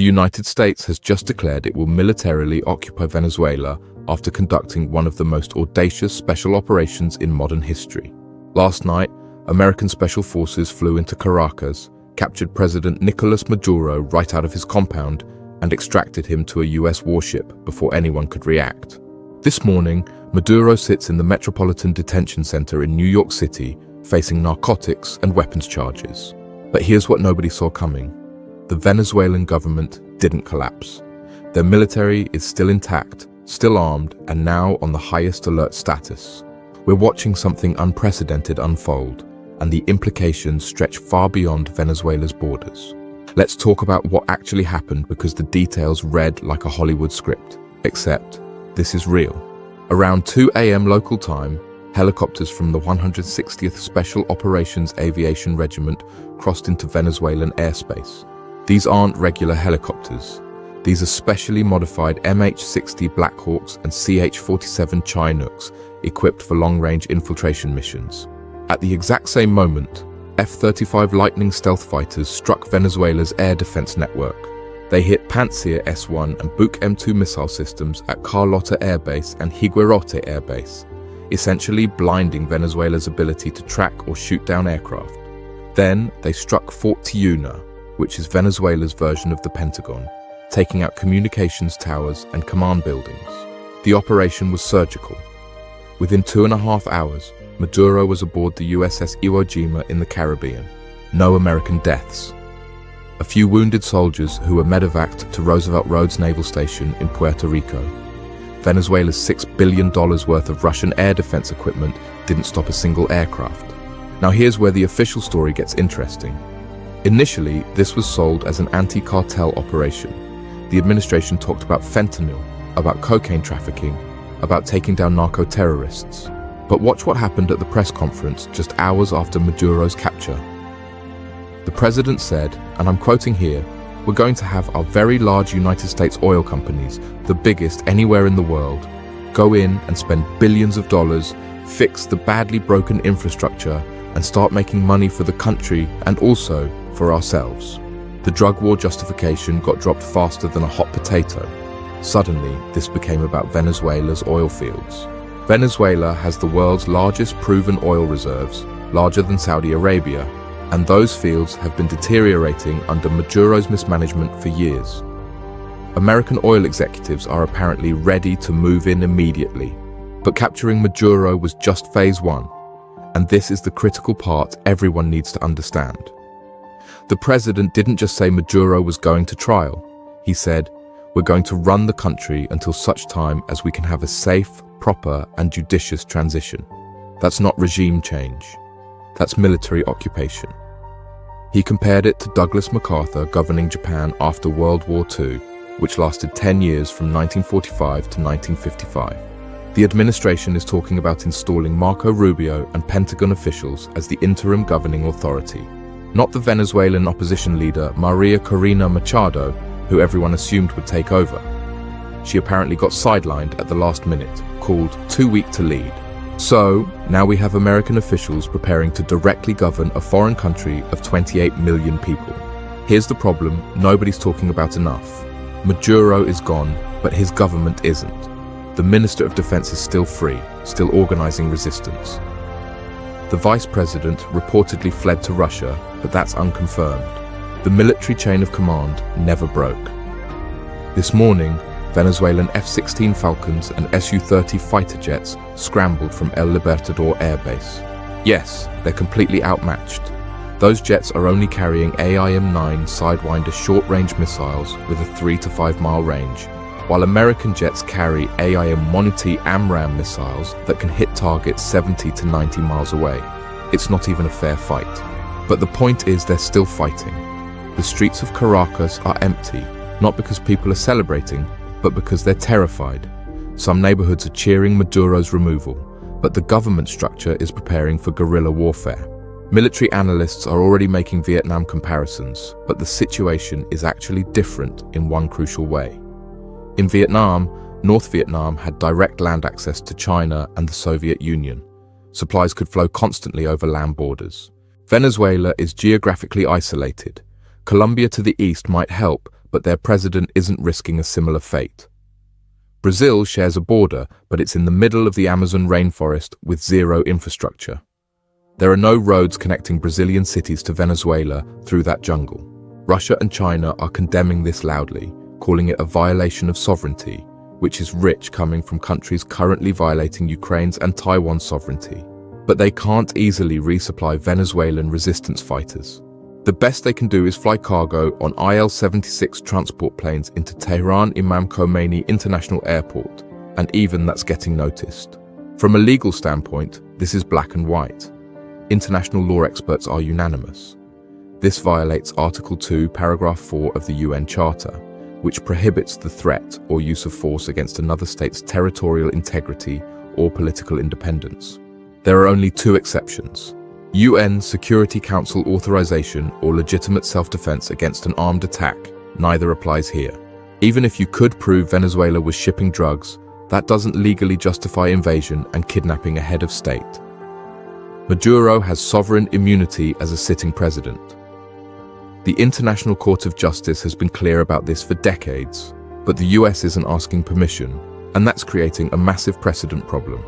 The United States has just declared it will militarily occupy Venezuela after conducting one of the most audacious special operations in modern history. Last night, American special forces flew into Caracas, captured President Nicolás Maduro right out of his compound, and extracted him to a US warship before anyone could react. This morning, Maduro sits in the Metropolitan Detention Center in New York City, facing narcotics and weapons charges. But here's what nobody saw coming. The Venezuelan government didn't collapse. Their military is still intact, still armed, and now on the highest alert status. We're watching something unprecedented unfold, and the implications stretch far beyond Venezuela's borders. Let's talk about what actually happened, because the details read like a Hollywood script. Except, this is real. Around 2 a.m. local time, helicopters from the 160th Special Operations Aviation Regiment crossed into Venezuelan airspace. These aren't regular helicopters. These are specially modified MH-60 Blackhawks and CH-47 Chinooks equipped for long-range infiltration missions. At the exact same moment, F-35 Lightning stealth fighters struck Venezuela's air defense network. They hit Pantsir S-1 and Buk M2 missile systems at Carlota Air Base and Higuerote Air Base, essentially blinding Venezuela's ability to track or shoot down aircraft. Then they struck Fort Tiuna, which is Venezuela's version of the Pentagon, taking out communications towers and command buildings. The operation was surgical. Within 2.5 hours, Maduro was aboard the USS Iwo Jima in the Caribbean. No American deaths. A few wounded soldiers who were medevaced to Roosevelt Roads Naval Station in Puerto Rico. Venezuela's $6 billion worth of Russian air defense equipment didn't stop a single aircraft. Now here's where the official story gets interesting. Initially, this was sold as an anti-cartel operation. The administration talked about fentanyl, about cocaine trafficking, about taking down narco-terrorists. But watch what happened at the press conference just hours after Maduro's capture. The president said, and I'm quoting here, "We're going to have our very large United States oil companies, the biggest anywhere in the world, go in and spend billions of dollars, fix the badly broken infrastructure, and start making money for the country and also for ourselves." The drug war justification got dropped faster than a hot potato. Suddenly, this became about Venezuela's oil fields. Venezuela has the world's largest proven oil reserves, larger than Saudi Arabia, and those fields have been deteriorating under Maduro's mismanagement for years. American oil executives are apparently ready to move in immediately. But capturing Maduro was just phase 1, and this is the critical part everyone needs to understand. The president didn't just say Maduro was going to trial. He said, "We're going to run the country until such time as we can have a safe, proper, and judicious transition." That's not regime change. That's military occupation. He compared it to Douglas MacArthur governing Japan after World War II, which lasted 10 years from 1945 to 1955. The administration is talking about installing Marco Rubio and Pentagon officials as the interim governing authority, not the Venezuelan opposition leader Maria Corina Machado, who everyone assumed would take over. She apparently got sidelined at the last minute, called too weak to lead. So, now we have American officials preparing to directly govern a foreign country of 28 million people. Here's the problem nobody's talking about enough. Maduro is gone, but his government isn't. The Minister of Defense is still free, still organizing resistance. The Vice President reportedly fled to Russia, but that's unconfirmed. The military chain of command never broke. This morning, Venezuelan F-16 Falcons and Su-30 fighter jets scrambled from El Libertador Air Base. Yes, they're completely outmatched. Those jets are only carrying AIM-9 Sidewinder short-range missiles with a 3 to 5 mile range, while American jets carry AIM-1T AMRAAM missiles that can hit targets 70 to 90 miles away. It's not even a fair fight. But the point is they're still fighting. The streets of Caracas are empty, not because people are celebrating, but because they're terrified. Some neighborhoods are cheering Maduro's removal, but the government structure is preparing for guerrilla warfare. Military analysts are already making Vietnam comparisons, but the situation is actually different in one crucial way. In Vietnam, North Vietnam had direct land access to China and the Soviet Union. Supplies could flow constantly over land borders. Venezuela is geographically isolated. Colombia to the east might help, but their president isn't risking a similar fate. Brazil shares a border, but it's in the middle of the Amazon rainforest with zero infrastructure. There are no roads connecting Brazilian cities to Venezuela through that jungle. Russia and China are condemning this loudly, calling it a violation of sovereignty, which is rich coming from countries currently violating Ukraine's and Taiwan's sovereignty. But they can't easily resupply Venezuelan resistance fighters. The best they can do is fly cargo on IL-76 transport planes into Tehran Imam Khomeini International Airport, and even that's getting noticed. From a legal standpoint, this is black and white. International law experts are unanimous. This violates Article 2, Paragraph 4 of the UN Charter, which prohibits the threat or use of force against another state's territorial integrity or political independence. There are only two exceptions: UN Security Council authorization or legitimate self-defense against an armed attack. Neither applies here. Even if you could prove Venezuela was shipping drugs, that doesn't legally justify invasion and kidnapping a head of state. Maduro has sovereign immunity as a sitting president. The International Court of Justice has been clear about this for decades, but the US isn't asking permission, and that's creating a massive precedent problem.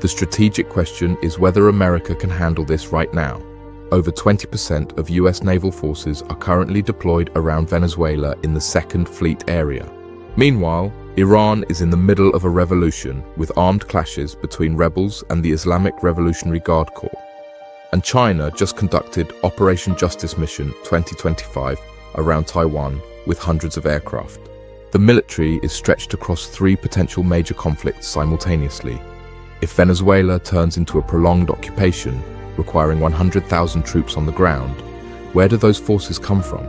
The strategic question is whether America can handle this right now. Over 20% of US naval forces are currently deployed around Venezuela in the Second Fleet area. Meanwhile, Iran is in the middle of a revolution with armed clashes between rebels and the Islamic Revolutionary Guard Corps. And China just conducted Operation Justice Mission 2025 around Taiwan with hundreds of aircraft. The military is stretched across three potential major conflicts simultaneously. If Venezuela turns into a prolonged occupation, requiring 100,000 troops on the ground, where do those forces come from?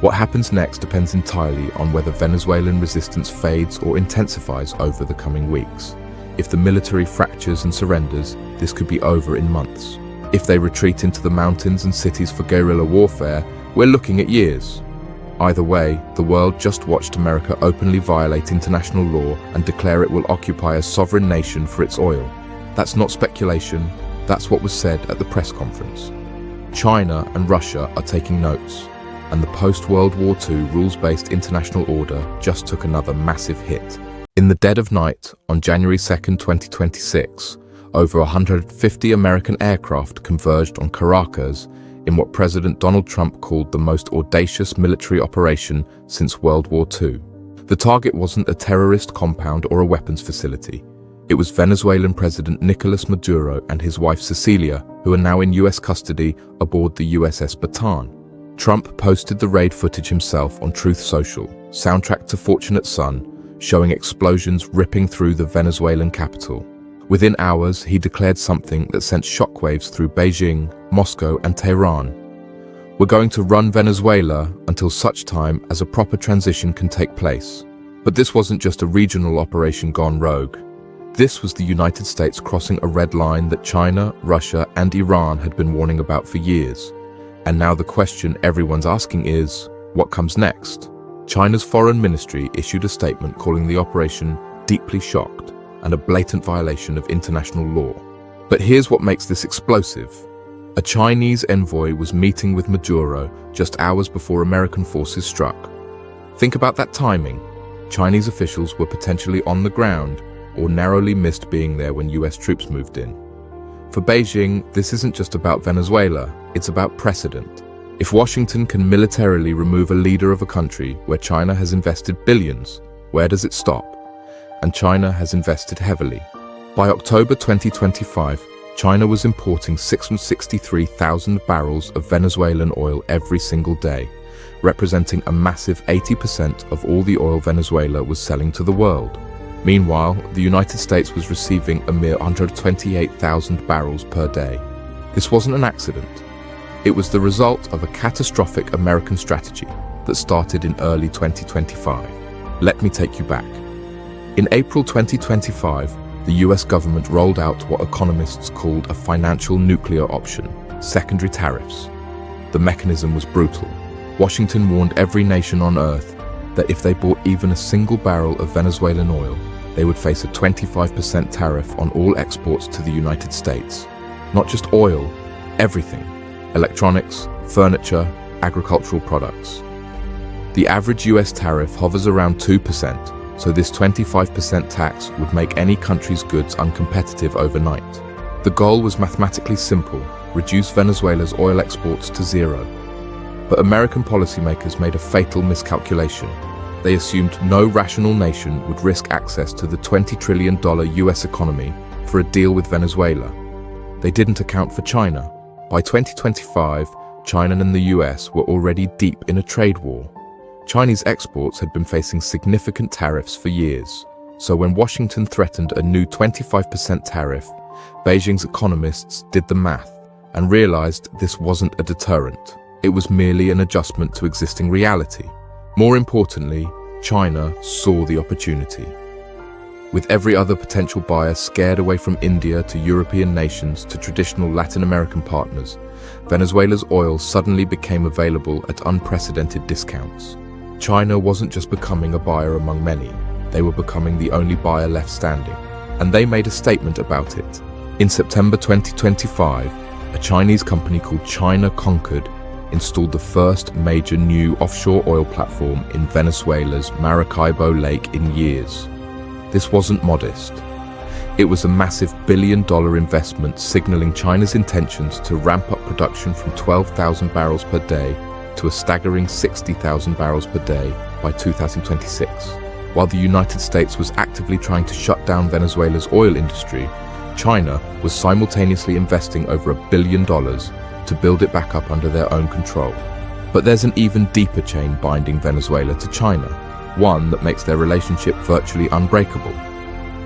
What happens next depends entirely on whether Venezuelan resistance fades or intensifies over the coming weeks. If the military fractures and surrenders, this could be over in months. If they retreat into the mountains and cities for guerrilla warfare, we're looking at years. Either way, the world just watched America openly violate international law and declare it will occupy a sovereign nation for its oil. That's not speculation, that's what was said at the press conference. China and Russia are taking notes, and the post-World War II rules-based international order just took another massive hit. In the dead of night, on January 2nd, 2026, over 150 American aircraft converged on Caracas in what President Donald Trump called the most audacious military operation since World War II. The target wasn't a terrorist compound or a weapons facility. It was Venezuelan President Nicolás Maduro and his wife Cecilia, who are now in US custody aboard the USS Bataan. Trump posted the raid footage himself on Truth Social, soundtracked to Fortunate Son, showing explosions ripping through the Venezuelan capital. Within hours, he declared something that sent shockwaves through Beijing, Moscow, and Tehran. We're going to run Venezuela until such time as a proper transition can take place. But this wasn't just a regional operation gone rogue. This was the United States crossing a red line that China, Russia, and Iran had been warning about for years. And now the question everyone's asking is, what comes next? China's foreign ministry issued a statement calling the operation deeply shocked and a blatant violation of international law. But here's what makes this explosive. A Chinese envoy was meeting with Maduro just hours before American forces struck. Think about that timing. Chinese officials were potentially on the ground or narrowly missed being there when US troops moved in. For Beijing, this isn't just about Venezuela, it's about precedent. If Washington can militarily remove a leader of a country where China has invested billions, where does it stop? And China has invested heavily. By October 2025, China was importing 663,000 barrels of Venezuelan oil every single day, representing a massive 80% of all the oil Venezuela was selling to the world. Meanwhile, the United States was receiving a mere 128,000 barrels per day. This wasn't an accident. It was the result of a catastrophic American strategy that started in early 2025. Let me take you back. In April 2025, the US government rolled out what economists called a financial nuclear option, secondary tariffs. The mechanism was brutal. Washington warned every nation on Earth that if they bought even a single barrel of Venezuelan oil, they would face a 25% tariff on all exports to the United States. Not just oil, everything. Electronics, furniture, agricultural products. The average US tariff hovers around 2%, so this 25% tax would make any country's goods uncompetitive overnight. The goal was mathematically simple: reduce Venezuela's oil exports to zero. But American policymakers made a fatal miscalculation. They assumed no rational nation would risk access to the $20 trillion US economy for a deal with Venezuela. They didn't account for China. By 2025, China and the US were already deep in a trade war. Chinese exports had been facing significant tariffs for years. So when Washington threatened a new 25% tariff, Beijing's economists did the math and realized this wasn't a deterrent. It was merely an adjustment to existing reality. More importantly, China saw the opportunity. With every other potential buyer scared away from India to European nations to traditional Latin American partners, Venezuela's oil suddenly became available at unprecedented discounts. China wasn't just becoming a buyer among many, they were becoming the only buyer left standing. And they made a statement about it. In September 2025, a Chinese company called China Conquered installed the first major new offshore oil platform in Venezuela's Maracaibo Lake in years. This wasn't modest. It was a massive billion-dollar investment signaling China's intentions to ramp up production from 12,000 barrels per day to a staggering 60,000 barrels per day by 2026. While the United States was actively trying to shut down Venezuela's oil industry, China was simultaneously investing over $1 billion to build it back up under their own control. But there's an even deeper chain binding Venezuela to China, one that makes their relationship virtually unbreakable.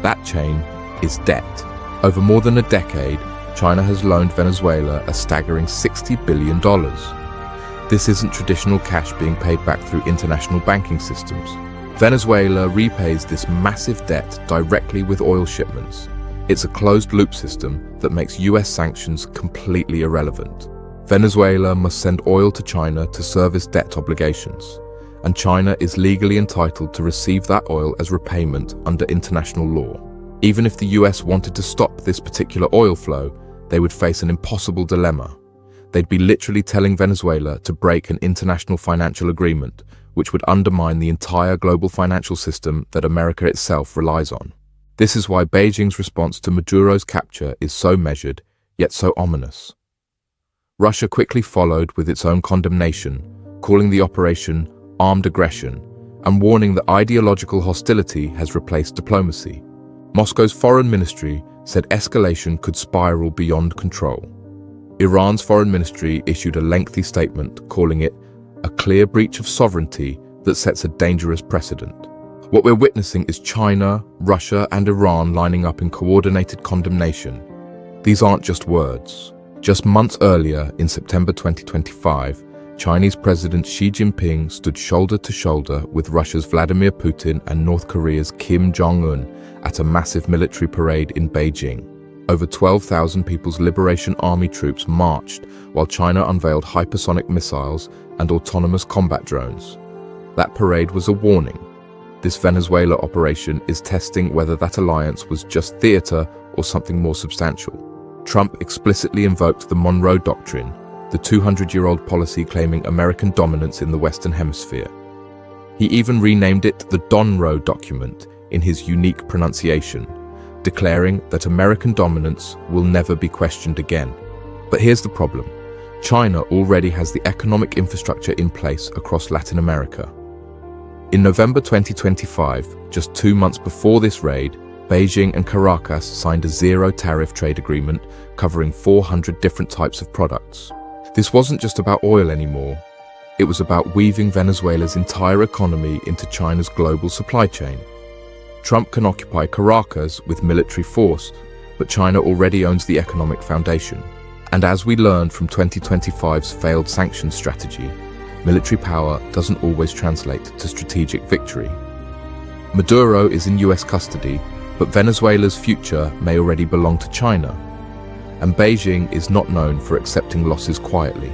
That chain is debt. Over more than a decade, China has loaned Venezuela a staggering $60 billion. This isn't traditional cash being paid back through international banking systems. Venezuela repays this massive debt directly with oil shipments. It's a closed-loop system that makes US sanctions completely irrelevant. Venezuela must send oil to China to service debt obligations, and China is legally entitled to receive that oil as repayment under international law. Even if the US wanted to stop this particular oil flow, they would face an impossible dilemma. They'd be literally telling Venezuela to break an international financial agreement, which would undermine the entire global financial system that America itself relies on. This is why Beijing's response to Maduro's capture is so measured, yet so ominous. Russia quickly followed with its own condemnation, calling the operation armed aggression and warning that ideological hostility has replaced diplomacy. Moscow's foreign ministry said escalation could spiral beyond control. Iran's foreign ministry issued a lengthy statement calling it a clear breach of sovereignty that sets a dangerous precedent. What we're witnessing is China, Russia, and Iran lining up in coordinated condemnation. These aren't just words. Just months earlier, in September 2025, Chinese President Xi Jinping stood shoulder to shoulder with Russia's Vladimir Putin and North Korea's Kim Jong-un at a massive military parade in Beijing. Over 12,000 People's Liberation Army troops marched while China unveiled hypersonic missiles and autonomous combat drones. That parade was a warning. This Venezuela operation is testing whether that alliance was just theater or something more substantial. Trump explicitly invoked the Monroe Doctrine, the 200-year-old policy claiming American dominance in the Western Hemisphere. He even renamed it the Donroe Document in his unique pronunciation, declaring that American dominance will never be questioned again. But here's the problem. China already has the economic infrastructure in place across Latin America. In November 2025, just 2 months before this raid, Beijing and Caracas signed a zero-tariff trade agreement covering 400 different types of products. This wasn't just about oil anymore. It was about weaving Venezuela's entire economy into China's global supply chain. Trump can occupy Caracas with military force, but China already owns the economic foundation. And as we learned from 2025's failed sanctions strategy, military power doesn't always translate to strategic victory. Maduro is in US custody, but Venezuela's future may already belong to China. And Beijing is not known for accepting losses quietly.